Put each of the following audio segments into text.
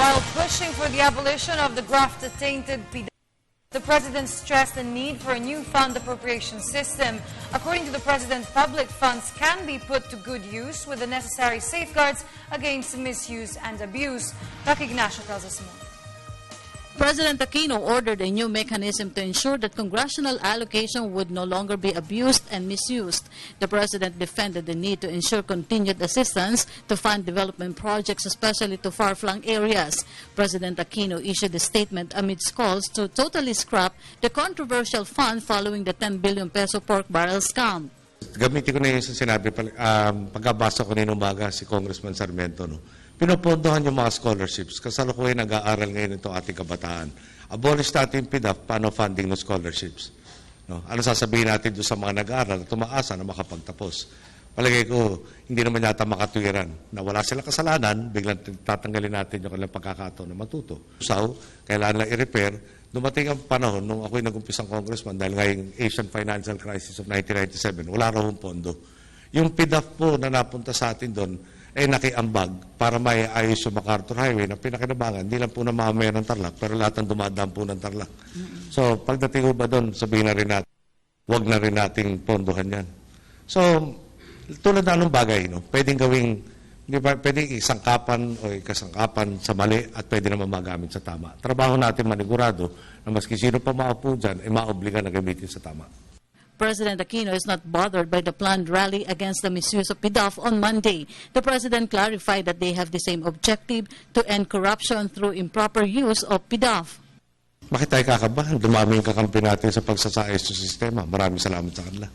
While pushing for the abolition of the graft-tainted PDAF, the President stressed the need for a new fund appropriation system. According to the President, public funds can be put to good use with the necessary safeguards against misuse and abuse. Rocky Ignacio tells us more. President Aquino ordered a new mechanism to ensure that congressional allocation would no longer be abused and misused. The President defended the need to ensure continued assistance to fund development projects, especially to far-flung areas. President Aquino issued a statement amidst calls to totally scrap the controversial fund following the 10 billion peso pork barrel scam. Gamitin ko na yung sinabi, pagkabasa ko nung umaga si Congressman Sarmiento, pinopondohan yung mga scholarships. Kasalukuyan nag-aaral ngayon itong ating kabataan. Abolish natin yung PDAF, paano funding ng scholarships? Ano sasabihin natin doon sa mga nag-aaral na tumaasa na makapagtapos? Palagay ko, hindi naman yata makatuwiran na wala sila kasalanan, biglang tatanggalin natin yung kanilang pagkakataon na matuto. So, kailangan lang i-repair. Dumating ang panahon nung ako'y nag-umpisang congressman dahil ngayong Asian Financial Crisis of 1997, wala raw yung pondo. Yung PDAF po na napunta sa atin doon, nakiambag para may ayos yung MacArthur Highway na pinakinabangan, hindi lang po na mamaya ng Tarlac, pero lahat ng dumadaan po ng Tarlac. So, pagdating ko ba doon, sabihin na rin natin, huwag na rin nating pondohan yan. So, tulad na anong bagay, pwedeng gawing, hindi ba, pwedeng isangkapan o ikasangkapan sa mali at pwede naman magamit sa tama. Trabaho natin manigurado na maski sino pa maupo dyan, maobliga na gamitin sa tama. President Aquino is not bothered by the planned rally against the misuse of PDAF on Monday. The President clarified that they have the same objective to end corruption through improper use of PDAF. Bakit tayo kakabahan? Dumami yung kakampi natin sa pagsasayos sa sistema. Maraming salamat sa kanila.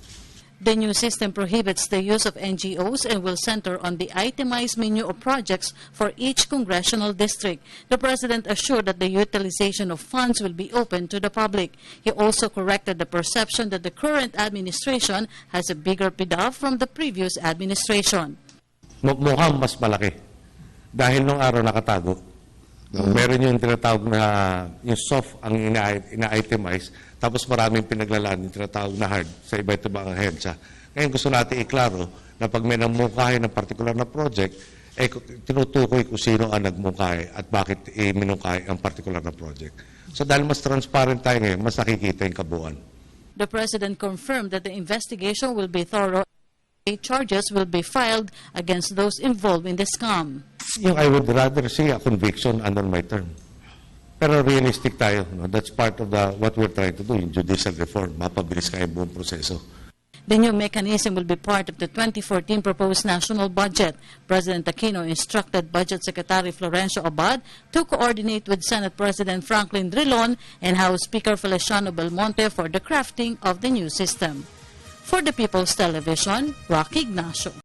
The new system prohibits the use of NGOs and will center on the itemized menu of projects for each congressional district. The President assured that the utilization of funds will be open to the public. He also corrected the perception that the current administration has a bigger PDAF from the previous administration. Mukhang mas malaki. Dahil nung araw nakatago, meron yung tinatawag na yung soft ang ina-itemize, tapos maraming pinaglalaan yung tinatawag na hard sa iba't ibang ahensya. Ngayon gusto natin iklaro na pag may namungkahi ng particular na project, tinutukoy kung sino ang nagmungkahi at bakit minungkahi ang particular na project. So dahil mas transparent tayo ngayon, mas nakikita yung kabuuan. The President confirmed that the investigation will be thorough. Charges will be filed against those involved in the scam. I would rather see a conviction under my term. Pero realistic tayo. That's part of what we're trying to do in judicial reform. Mapabilis kayo buong proseso. The new mechanism will be part of the 2014 proposed national budget. President Aquino instructed Budget Secretary Florencio Abad to coordinate with Senate President Franklin Drilon and House Speaker Feliciano Belmonte for the crafting of the new system. For the People's Television, Rocky Ignacio.